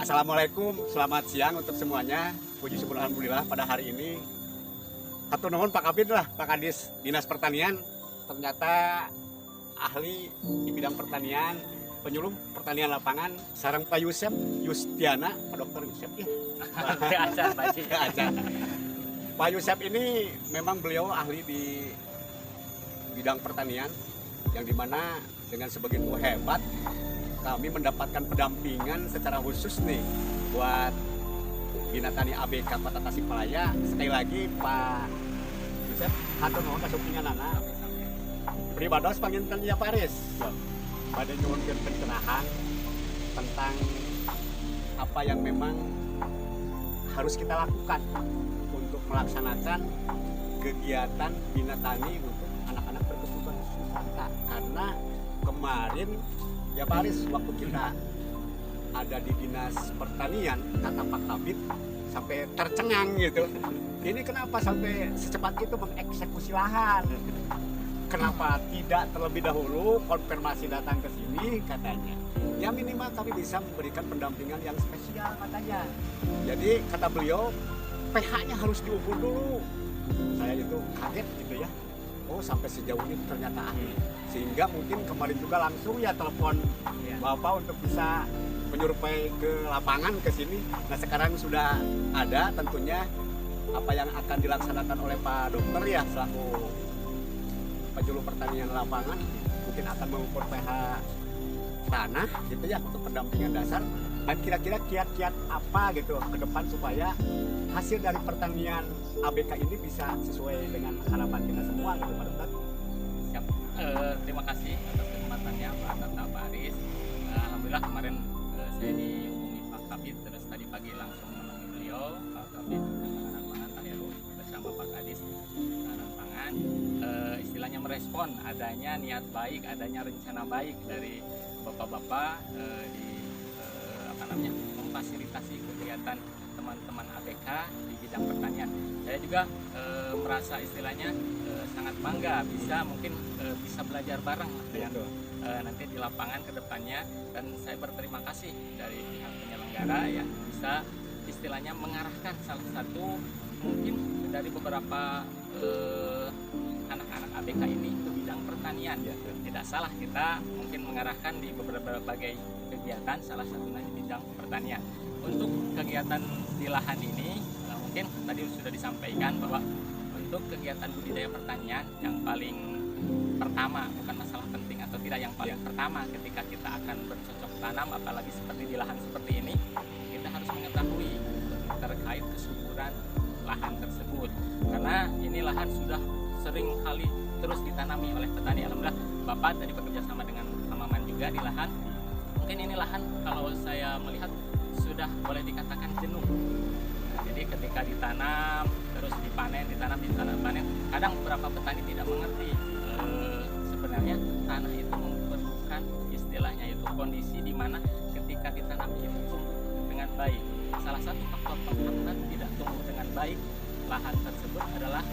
Assalamualaikum, selamat siang untuk semuanya. Puji syukur alhamdulillah pada hari ini hatur nuhun Pak Kabid lah, Pak Kadis Dinas Pertanian. Ternyata ahli di bidang pertanian, penyuluh pertanian lapangan, sareng Pak Yusef Yustiana, Pak Dokter Yusef ya. Pak Yusef ini memang beliau ahli di bidang pertanian yang dimana dengan sebegitu hebat kami mendapatkan pendampingan secara khusus nih buat Bina Tani ABK Kota Tasikmalaya. Sekali lagi Pak Yusef, hatur nuhun kasupingan anak. Pribados panginten ya Paris. Pada nyuwunkeun pencerahan tentang apa yang memang harus kita lakukan untuk melaksanakan kegiatan Bina Tani untuk anak-anak berkebutuhan Nusantara. Karena kemarin ya Paris, waktu kita ada di Dinas Pertanian, kata Pak Kabid sampai tercengang gitu. Ini kenapa sampai secepat itu mengeksekusi lahan? Kenapa tidak terlebih dahulu konfirmasi datang ke sini katanya? Ya minimal kami bisa memberikan pendampingan yang spesial katanya. Jadi kata beliau PH-nya harus diukur dulu. Saya itu kaget gitu ya. Oh sampai sejauh ini ternyata ahli. Sehingga mungkin kemarin juga langsung ya telepon Bapak untuk bisa menyurvei ke lapangan ke sini. Nah sekarang sudah ada tentunya apa yang akan dilaksanakan oleh Pak Dokter ya selaku penjuru pertanian lapangan, mungkin akan mengukur pH tanah gitu ya untuk pendampingan dasar. Dan kira-kira kiat-kiat apa gitu ke depan supaya hasil dari pertanian ABK ini bisa sesuai dengan harapan kita semua gitu Pak Dokter. Siap. Terima kasih atas kesempatannya Pak Tata Pak Aris. Alhamdulillah kemarin saya dihubungi Pak Kabid, terus tadi pagi langsung menemui beliau Pak Kabid Penanganan Pangan Taheru bersama Pak Kadis Penanganan Pangan. Istilahnya merespon adanya niat baik, adanya rencana baik dari bapak-bapak di memfasilitasi kegiatan teman-teman ABK di bidang pertanian. Saya juga merasa istilahnya sangat bangga bisa belajar bareng dengan nanti di lapangan ke depannya, dan saya berterima kasih dari pihak penyelenggara yang bisa istilahnya mengarahkan salah satu mungkin dari beberapa anak-anak ABK ini ke bidang pertanian. Tidak salah kita mungkin mengarahkan di berbagai kegiatan, salah satunya di bidang pertanian. Untuk kegiatan di lahan ini mungkin tadi sudah disampaikan bahwa untuk kegiatan budidaya pertanian yang paling pertama, bukan masalah penting atau tidak, yang paling pertama ketika kita akan bercocok tanam, apalagi seperti di lahan seperti ini, kita harus mengetahui terkait kesuburan lahan tersebut. Karena ini lahan sudah sering kali terus ditanami oleh petani. Alhamdulillah Bapak tadi bekerja sama dengan Amaman juga di lahan. Mungkin ini lahan kalau saya melihat sudah boleh dikatakan jenuh. Nah, jadi ketika ditanam terus dipanen, ditanam panen, kadang beberapa petani tidak mengerti sebenarnya tanah itu memerlukan istilahnya itu kondisi di mana ketika ditanam itu tumbuh dengan baik. Salah satu faktor penghambat tidak tumbuh dengan baik lahan tersebut adalah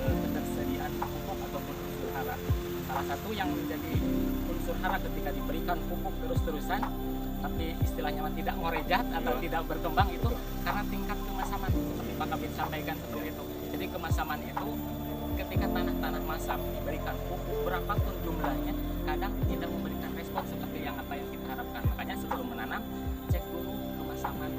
ketersediaan pupuk ataupun unsur hara. Salah satu yang menjadi unsur hara ketika diberikan pupuk terus-terusan tapi istilahnya tidak ngorejat atau tidak berkembang itu karena tingkat kemasaman, seperti Pak Kabid sampaikan seperti itu. Jadi kemasaman itu ketika tanah-tanah masam diberikan pupuk berapapun jumlahnya kadang tidak memberikan respon seperti yang kita harapkan. Makanya sebelum menanam cek dulu kemasaman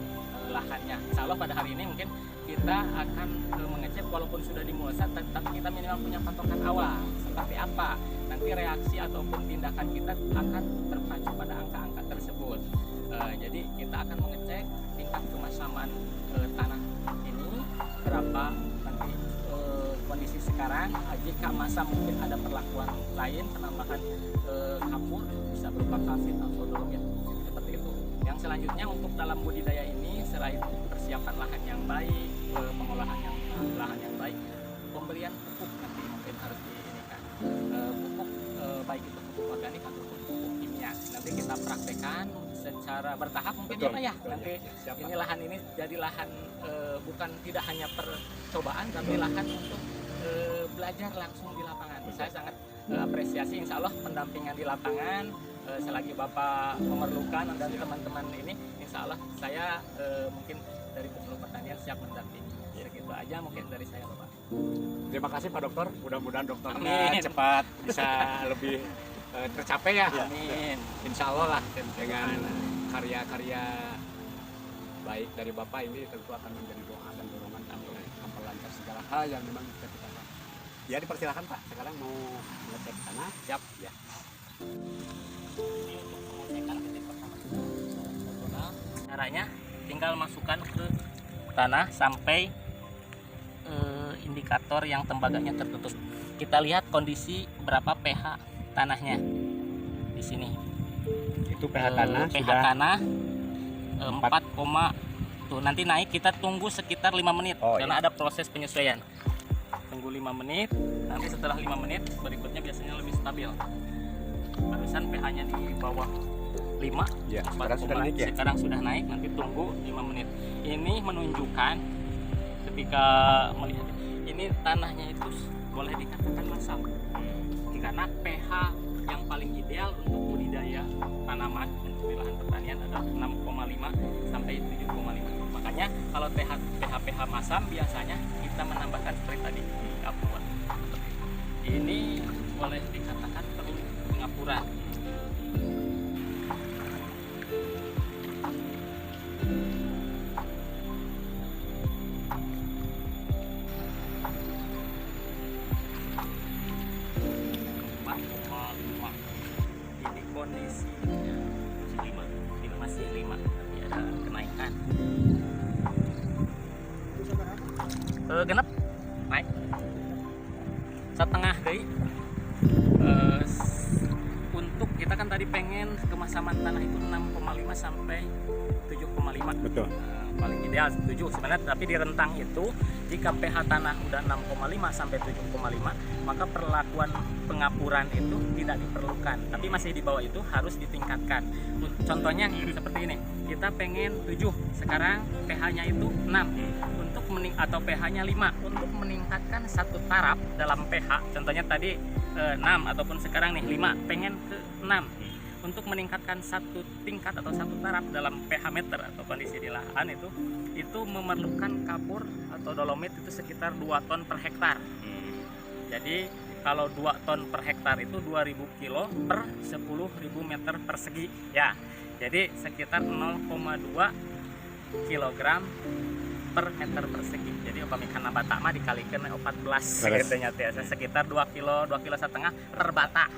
lahannya. Insya Allah pada hari ini mungkin kita akan mengecek walaupun sudah dimulsa, tapi kita minimal punya patokan awal seperti apa. Nanti reaksi ataupun tindakan kita akan terpacu pada angka-angka tersebut. Jadi kita akan mengecek tingkat kemasaman tanah ini berapa nanti kondisi sekarang. Jika masam mungkin ada perlakuan lain, penambahan kapur bisa berupa kalsit atau dolomit seperti itu. Yang selanjutnya untuk dalam budidaya ini selain persiapan lahan yang baik, pengolahan lahan yang baik, pemberian pupuk nanti mungkin harus diinikan. Pupuk baik itu pupuk organik ataupun pupuk kimia. Nanti kita praktekkan secara bertahap mungkin ya. Nanti ini lahan ini jadi lahan bukan tidak hanya percobaan tapi lahan untuk belajar langsung di lapangan. Saya sangat apresiasi, insya Allah pendampingan di lapangan selagi Bapak memerlukan dan teman-teman ini, insya Allah saya mungkin dari Penyuluh Pertanian siap mendampingi. Segitu aja mungkin dari saya, Bapak. Terima kasih Pak Dokter. Mudah-mudahan dokternya Amin. cepat bisa lebih tercapai ya. Amin. Insya Allah lah dengan karya-karya baik dari Bapak ini tentu akan menjadi doa dan dorongan untuk memperlancar segala hal yang memang kita lakukan. Ya dipersilakan Pak. Sekarang mau ngecek tanah. Siap. Ya. Ini untuk pengecekan titik pertama nasional. Caranya tinggal masukkan ke tanah sampai indikator yang tembaganya tertutup. Kita lihat kondisi berapa pH tanahnya di sini. Itu pH tanah pH sudah tanah 4, tuh nanti naik, kita tunggu sekitar 5 menit karena ada proses penyesuaian. Tunggu 5 menit, nanti setelah 5 menit berikutnya biasanya lebih stabil. Barusan pH-nya di bawah 5, ya, sekarang sudah naik ya. Sekarang sudah naik, nanti tunggu 5 menit. Ini menunjukkan ketika melihat ini tanahnya itu boleh dikatakan masam. Karena pH yang paling ideal untuk budidaya tanaman untuk di lahan pertanian adalah 6,5 sampai 7,5. Makanya kalau pH masam biasanya kita menambahkan seperti tadi di apuan. Ini boleh dikatakan perlu pengapuran. Ini kondisinya 5, ini masih 5, ini ada kenaikan. Genep naik setengah dari untuk kita kan tadi pengen kemasaman tanah itu 6,5 sampai 7,5. Betul. Paling ideal 7 sebenarnya, tapi di rentang itu jika pH tanah udah 6,5 sampai 7,5 maka perlakuan pengapuran itu tidak diperlukan, tapi masih di bawah itu harus ditingkatkan. Contohnya seperti ini, kita pengen 7, sekarang pH-nya itu 6 untuk atau pH-nya 5 untuk meningkatkan satu taraf dalam pH. Contohnya tadi 6 ataupun sekarang nih 5, pengen ke 6 untuk meningkatkan satu tingkat atau satu taraf dalam pH meter atau kondisi di lahan itu memerlukan kapur atau dolomit itu sekitar 2 ton per hektar. Jadi kalau 2 ton per hektar itu 2000 kilo per 10.000 meter persegi ya. Jadi sekitar 0,2 kilogram per meter persegi. Jadi upamikan bata mah dikalikan 14 gitu nya, sekitar 2 kilo 2,5 kilo per bata.